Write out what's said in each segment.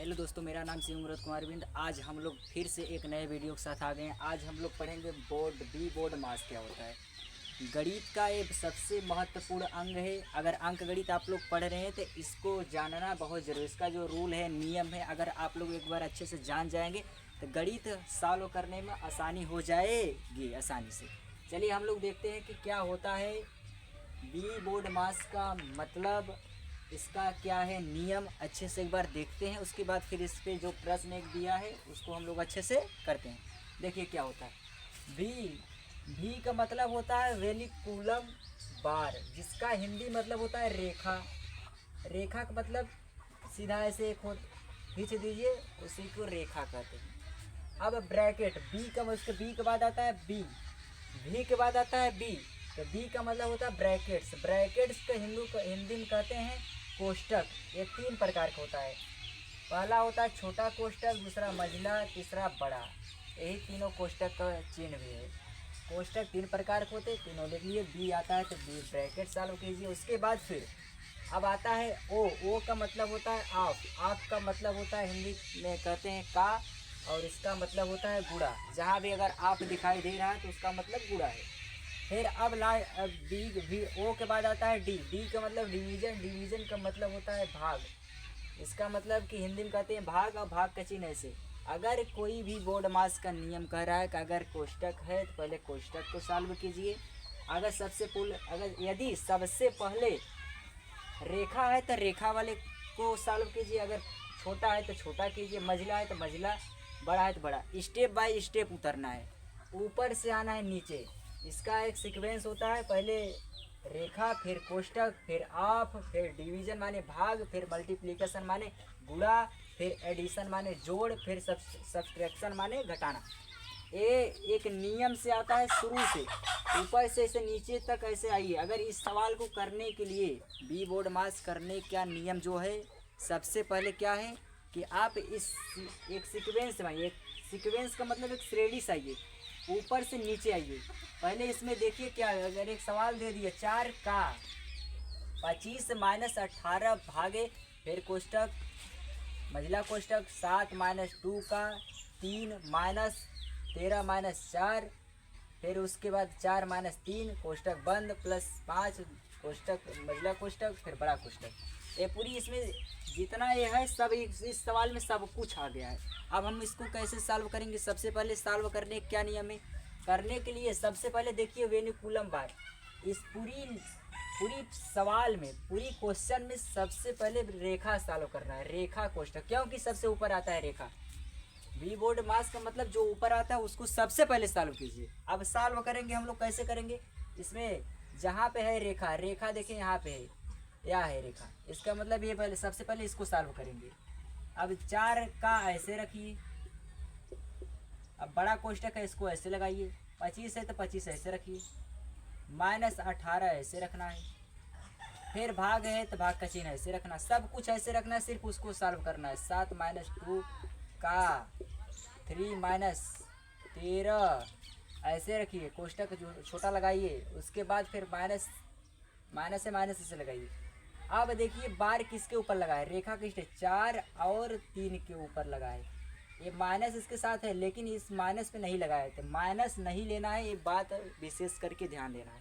Hello दोस्तों, मेरा नाम शिवमृत कुमार बिंद। आज हम लोग फिर से एक नए वीडियो के साथ आ गए हैं। आज हम लोग पढ़ेंगे बोर्ड मास क्या होता है। गणित का एक सबसे महत्वपूर्ण अंग है। अगर अंक गणित आप लोग पढ़ रहे हैं तो इसको जानना बहुत ज़रूरी है। इसका जो रूल है, नियम है, अगर आप लोग एक बार अच्छे से जान जाएंगे तो गणित सॉल्व करने में आसानी हो जाएगी आसानी से। चलिए हम लोग देखते हैं कि क्या होता है बोर्ड मास का मतलब, इसका क्या है नियम, अच्छे से एक बार देखते हैं। उसके बाद फिर इस पे जो प्रश्न एक दिया है उसको हम लोग अच्छे से करते हैं। देखिए क्या होता है। भी का मतलब होता है वेनिकुलम बार, जिसका हिंदी मतलब होता है रेखा। रेखा का मतलब सीधा ऐसे एक हो खींच दीजिए, उसी को रेखा कहते हैं। अब ब्रैकेट बी का, उसके बी के बाद आता है बी, भी के बाद आता है बी, तो बी का मतलब होता है ब्रैकेट्स। ब्रैकेट्स का हिंदी में कहते हैं कोष्टक। ये तीन प्रकार का होता है। पहला होता है छोटा कोष्टक, दूसरा मझला, तीसरा बड़ा। यही तीनों कोष्टक का चिन्ह भी है। कोष्टक तीन प्रकार के होते हैं, तीनों लिख लिए। बी आता है तो बी ब्रैकेट चालू कीजिए। उसके बाद फिर अब आता है ओ का मतलब होता है आप। आप का मतलब होता है हिंदी में कहते हैं का, और इसका मतलब होता है गुणा। जहाँ भी अगर आप दिखाई दे रहा है तो उसका मतलब गुणा है। फिर अब डी ओ के बाद आता है डी का मतलब डिवीजन। डिवीजन का मतलब होता है भाग। इसका मतलब कि हिंदी में कहते हैं भाग, और भाग का चिन्ह ऐसे। अगर कोई भी बोर्ड मास का नियम कह रहा है कि अगर कोष्टक है तो पहले कोष्टक को सॉल्व कीजिए। अगर यदि सबसे पहले रेखा है तो रेखा वाले को सॉल्व कीजिए। अगर छोटा है तो छोटा कीजिए, मझला है तो मझला, बड़ा है तो बड़ा। स्टेप बाय स्टेप उतरना है, ऊपर से आना है नीचे। इसका एक सीक्वेंस होता है, पहले रेखा, फिर कोष्टक, फिर आप, फिर डिवीजन माने भाग, फिर मल्टीप्लिकेशन माने गुणा, फिर एडिशन माने जोड़, फिर सब्सट्रैक्शन माने घटाना। ये एक नियम से आता है, शुरू से ऊपर से ऐसे नीचे तक ऐसे आइए। अगर इस सवाल को करने के लिए बी बोर्ड मास करने का नियम जो है, सबसे पहले क्या है कि आप इस एक सीक्वेंस में आइए। सीक्वेंस का मतलब एक श्रेणी से आइए, ऊपर से नीचे आइए। पहले इसमें देखिए क्या है। अगर एक सवाल दे दिया 4 का 25 माइनस 18 भागे, फिर कोष्टक मझला कोष्टक 7 माइनस 2 का 3 माइनस 13 माइनस 4, फिर उसके बाद 4 माइनस 3 कोष्टक बंद, प्लस 5 कोष्टक मझला कोष्टक, फिर बड़ा कोष्टक। ये पूरी इसमें जितना ये है सब इस सवाल में सब कुछ आ गया है। अब हम इसको कैसे सॉल्व करेंगे। सबसे पहले सॉल्व करने का क्या नियम है, करने के लिए सबसे पहले देखिए वेनिकुलम बार। इस पूरी सवाल में, पूरी क्वेश्चन में सबसे पहले रेखा सॉल्व करना है। रेखा कोष्टक, क्योंकि सबसे ऊपर आता है रेखा। बी बोर्ड मास का मतलब जो ऊपर आता है उसको सबसे पहले सॉल्व कीजिए। अब सॉल्व करेंगे हम लोग कैसे करेंगे। इसमें जहाँ पे है रेखा, रेखा देखें यहाँ पे है, यह है रेखा। इसका मतलब ये पहले सबसे पहले इसको सॉल्व करेंगे। अब 4 का ऐसे रखिए। अब बड़ा कोष्टक है, इसको ऐसे लगाइए। 25 है तो 25 ऐसे रखिए। माइनस 18 ऐसे रखना है। फिर भाग है तो भाग का चिन्ह ऐसे रखना। सब कुछ ऐसे रखना है, सिर्फ उसको सॉल्व करना है। 7 माइनस 2 का 3 माइनस 13 ऐसे रखिए। कोष्टक जो छोटा लगाइए। उसके बाद फिर माइनस से माइनस ऐसे लगाइए। अब देखिए बार किसके ऊपर लगा है, रेखा किसके 4 और 3 के ऊपर लगा है। ये माइनस इसके साथ है, लेकिन इस माइनस पे नहीं लगाया, तो माइनस नहीं लेना है। ये बात विशेष करके ध्यान देना है।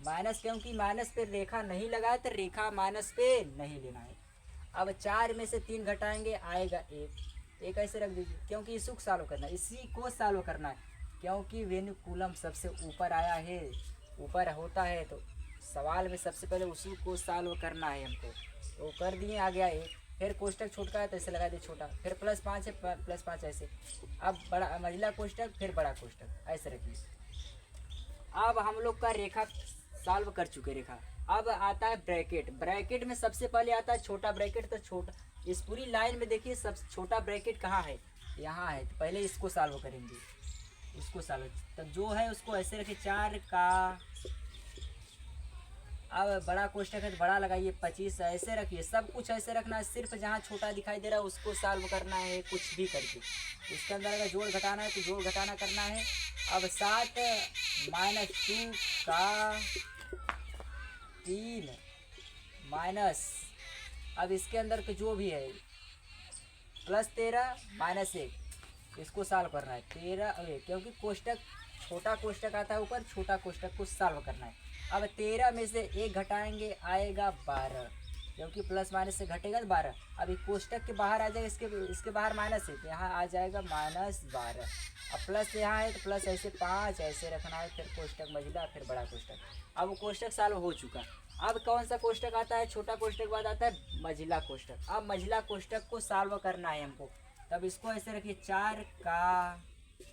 माइनस, क्योंकि माइनस पे रेखा नहीं लगाया तो रेखा माइनस पे नहीं लेना है। अब 4 में से 3 घटाएंगे, आएगा 1 ऐसे रख दीजिए, क्योंकि इसको सॉल्व करना है, इसी को सॉल्व करना है। क्योंकि वेनिकुलम सबसे ऊपर आया है, ऊपर होता है, तो सवाल में सबसे पहले उसी को सॉल्व करना है हमको। तो कर दिए, आ गया 1। फिर कोष्टक छोटा है तो ऐसे लगा दिए छोटा, फिर प्लस 5 है, प्लस 5 ऐसे। अब बड़ा मझला कोष्टक, फिर बड़ा कोष्टक ऐसे रखिए। अब हम लोग का रेखा सॉल्व कर चुके रेखा। अब आता है ब्रैकेट। ब्रैकेट में सबसे पहले आता है छोटा ब्रैकेट। तो छोटा, इस पूरी लाइन में देखिए सब छोटा ब्रैकेट कहाँ है, यहाँ है। तो पहले इसको सॉल्व करेंगे, इसको सॉल्व। तो जो है उसको ऐसे रखिए 4 का। अब बड़ा कोष्टक है तो बड़ा लगाइए, 25 ऐसे रखिए। सब कुछ ऐसे रखना है, सिर्फ जहाँ छोटा दिखाई दे रहा है उसको सॉल्व करना है, कुछ भी करके। उसके अंदर अगर जोड़ घटाना है तो जोड़ घटाना करना है। अब 7 माइनस 2 का 3 माइनस, अब इसके अंदर के जो भी है +13 -1 इसको सॉल्व करना है। 13 क्योंकि कोष्टक छोटा कोष्टक आता है ऊपर, छोटा कोष्टक को सॉल्व करना है। अब 13 में से 1 घटाएंगे आएगा 12, क्योंकि प्लस माइनस से घटेगा तो 12। अब ये कोष्टक के बाहर आ जाएगा, इसके बाहर माइनस है तो यहाँ आ जाएगा -12। अब प्लस यहाँ है तो प्लस ऐसे 5 ऐसे रखना है, फिर कोष्टक मझिला फिर बड़ा कोष्टक। अब वो कोष्टक सॉल्व हो चुका। अब कौन सा कोष्टक आता है? छोटा कोष्टक बाद आता है मझिला कोष्टक। अब मझिला कोष्टक को सॉल्व करना है हमको, तब इसको ऐसे रखिए 4 का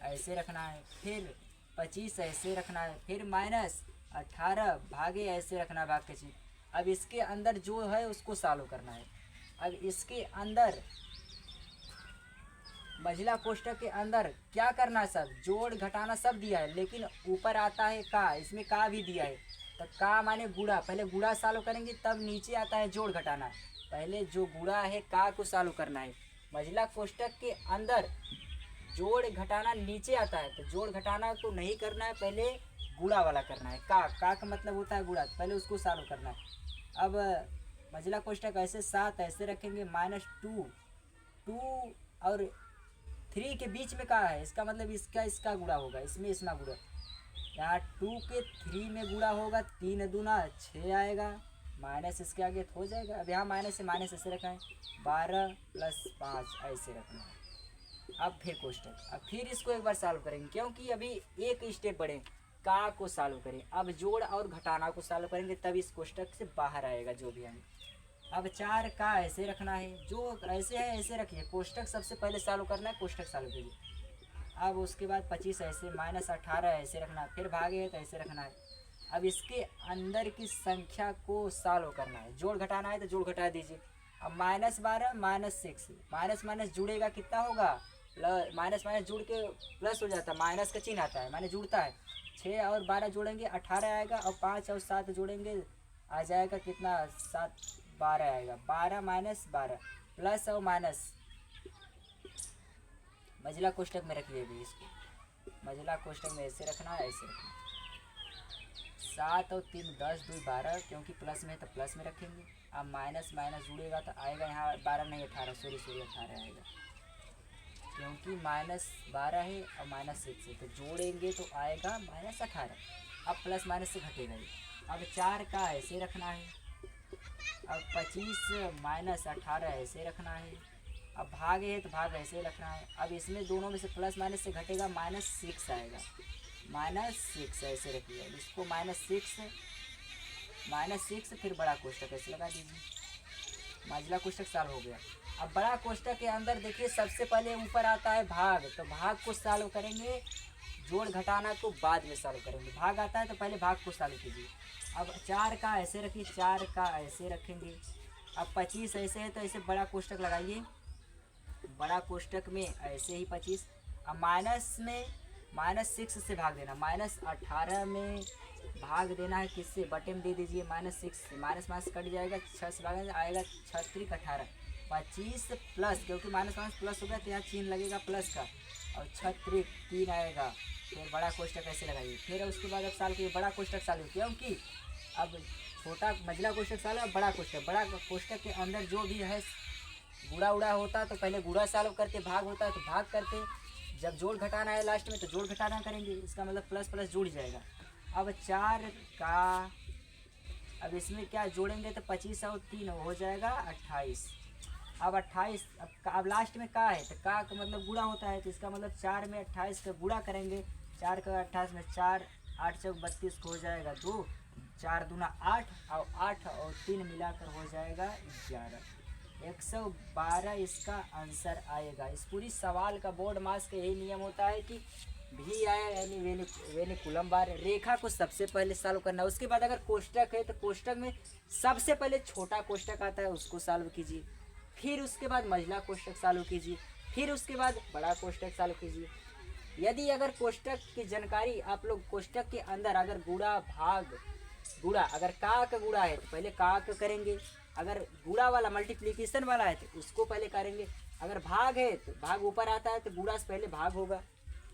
ऐसे रखना है, फिर 25 ऐसे रखना है, फिर -18 भागे ऐसे रखना है भाग के चीज। अब इसके अंदर जो है उसको सॉल्व करना है। अब इसके अंदर मझिला कोष्टक के अंदर क्या करना है? सब जोड़ घटाना सब दिया है, लेकिन ऊपर आता है का, इसमें का भी दिया है तो का माने गुणा। पहले गुणा सॉल्व करेंगे तब नीचे आता है जोड़ घटाना। पहले जो गुणा है का को सॉल्व करना है। मझिला कोष्टक के अंदर जोड़ घटाना नीचे आता है, तो जोड़ घटाना को नहीं करना है, पहले गुणा वाला करना है। का मतलब होता है गुणा, पहले उसको सॉल्व करना है। अब मझिला कोष्टक ऐसे 7 ऐसे रखेंगे, -2 और 3 के बीच में का है, इसका मतलब इसका गुणा होगा, इसमें गुणा। यहाँ 2 के 3 में गुणा होगा, 3 दूना 6 आएगा, माइनस इसके आगे हो जाएगा। अब यहाँ माइनस से माइनस ऐसे रखा है, 12 + 5 ऐसे रखना है। अब फिर कोष्टक, अब फिर इसको एक बार सॉल्व करेंगे, क्योंकि अभी एक स्टेप बढ़े, का को सॉल्व करें। अब जोड़ और घटाना को सॉल्व करेंगे तब इस कोष्टक से बाहर आएगा जो भी हमें। अब 4 का ऐसे रखना है, जो ऐसे है ऐसे रखिए। कोष्टक सबसे पहले सॉल्व करना है, कोष्टक सॉल्व कीजिए। अब उसके बाद 25 ऐसे, -18 ऐसे रखना है, फिर भागे है तो ऐसे रखना है। अब इसके अंदर की संख्या को सॉल्व करना है, जोड़ घटाना है तो जोड़ घटा दीजिए। अब -12 -6, माइनस माइनस जुड़ेगा कितना होगा? माइनस माइनस जुड़ के प्लस हो जाता है, माइनस का चिन्ह आता है माने जुड़ता है। 6 और 12 जोड़ेंगे 18 आएगा, और 5 और 7 जोड़ेंगे आ जाएगा कितना? 7 12 आएगा। 12 - 12 प्लस और माइनस मझिला कोष्टक में रखिए भी इसको। मझिला कोष्टक में ऐसे रखना है, ऐसे रखना। 7 और 3 10 2 12, क्योंकि प्लस में है तो प्लस में रखेंगे। अब माइनस माइनस जुड़ेगा तो आएगा यहाँ 12 नहीं 18, सॉरी 18 आएगा, क्योंकि -12 है और -6 है, तो जोड़ेंगे तो आएगा -18। अब प्लस माइनस से घटेगा ये। अब 4 का ऐसे रखना है, अब 25 - 18 ऐसे रखना है। अब भाग है तो भाग ऐसे रखना है। अब इसमें दोनों में से प्लस माइनस से घटेगा, -6 आएगा, -6 ऐसे रखिए। इसको -6 फिर बड़ा कोष्टक ऐसे लगा दीजिए। मझिला कोष्टक सॉल्व हो गया। अब बड़ा कोष्टक के अंदर देखिए सबसे पहले ऊपर आता है भाग, तो भाग को सॉल्व करेंगे, जोड़ घटाना को बाद में सॉल्व करेंगे। भाग आता है तो पहले भाग को सॉल्व कीजिए। अब 4 का ऐसे रखिए, 4 का ऐसे रखेंगे। अब 25 ऐसे है तो ऐसे बड़ा कोष्टक लगाइए, बड़ा कोष्टक में ऐसे ही 25। अब माइनस में -6 से भाग देना, -18 में भाग देना है किससे? बटे में दे दीजिए, -6 से। माइनस माइनस कट जाएगा, 6 से भाग आएगा 6 × 18, 25 प्लस, क्योंकि माइनस माइनस प्लस हो गया तो यहाँ चिन्ह लगेगा प्लस का, और 6 × 3 आएगा। फिर बड़ा कोष्टक ऐसे लगाइए। फिर उसके बाद अब साल के बड़ा कोष्टक चालू, क्योंकि अब छोटा मझिला कोष्टक चालू है, बड़ा कोष्टक के अंदर जो भी है गुड़ा उड़ा होता तो पहले गुड़ा सॉल्व करते, भाग होता है तो भाग करते, जब जोड़ घटाना है लास्ट में तो जोड़ घटाना करेंगे, इसका मतलब प्लस प्लस जुड़ जाएगा। अब 4 का, अब इसमें क्या जोड़ेंगे तो 25 और 3 हो जाएगा 28। अब 28, अब लास्ट में का है तो का मतलब गुड़ा होता है, तो इसका मतलब 4 में 28 का गुड़ा करेंगे। 4 का 28 में 4, 8 × 32 हो जाएगा 2, 4 दूना 8, और 8 और 3 मिलाकर हो जाएगा 11, 112 इसका आंसर आएगा। इस पूरी सवाल का बोर्ड मास का यही नियम होता है कि भी आया यानी वेनिकुलम बार रेखा को सबसे पहले सॉल्व करना। उसके बाद अगर कोष्टक है तो कोष्टक में सबसे पहले छोटा कोष्टक आता है उसको सॉल्व कीजिए, फिर उसके बाद मझिला कोष्टक सॉल्व कीजिए, फिर उसके बाद बड़ा कोष्टक सॉल्व कीजिए। यदि अगर कोष्टक की जानकारी आप लोग कोष्टक के अंदर अगर गुड़ा भाग गुड़ा, अगर का गुड़ा है तो पहले का करेंगे, अगर गुड़ा वाला मल्टीप्लिकेशन वाला है तो उसको पहले करेंगे, अगर भाग है तो भाग ऊपर आता है तो गुड़ा से पहले भाग होगा,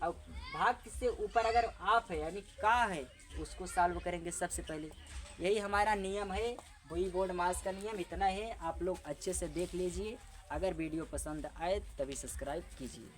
और भाग से ऊपर अगर आप है यानी का है उसको सॉल्व करेंगे सबसे पहले। यही हमारा नियम है, वही बोर्ड मास का नियम इतना है, आप लोग अच्छे से देख लीजिए। अगर वीडियो पसंद आए तभी सब्सक्राइब कीजिए।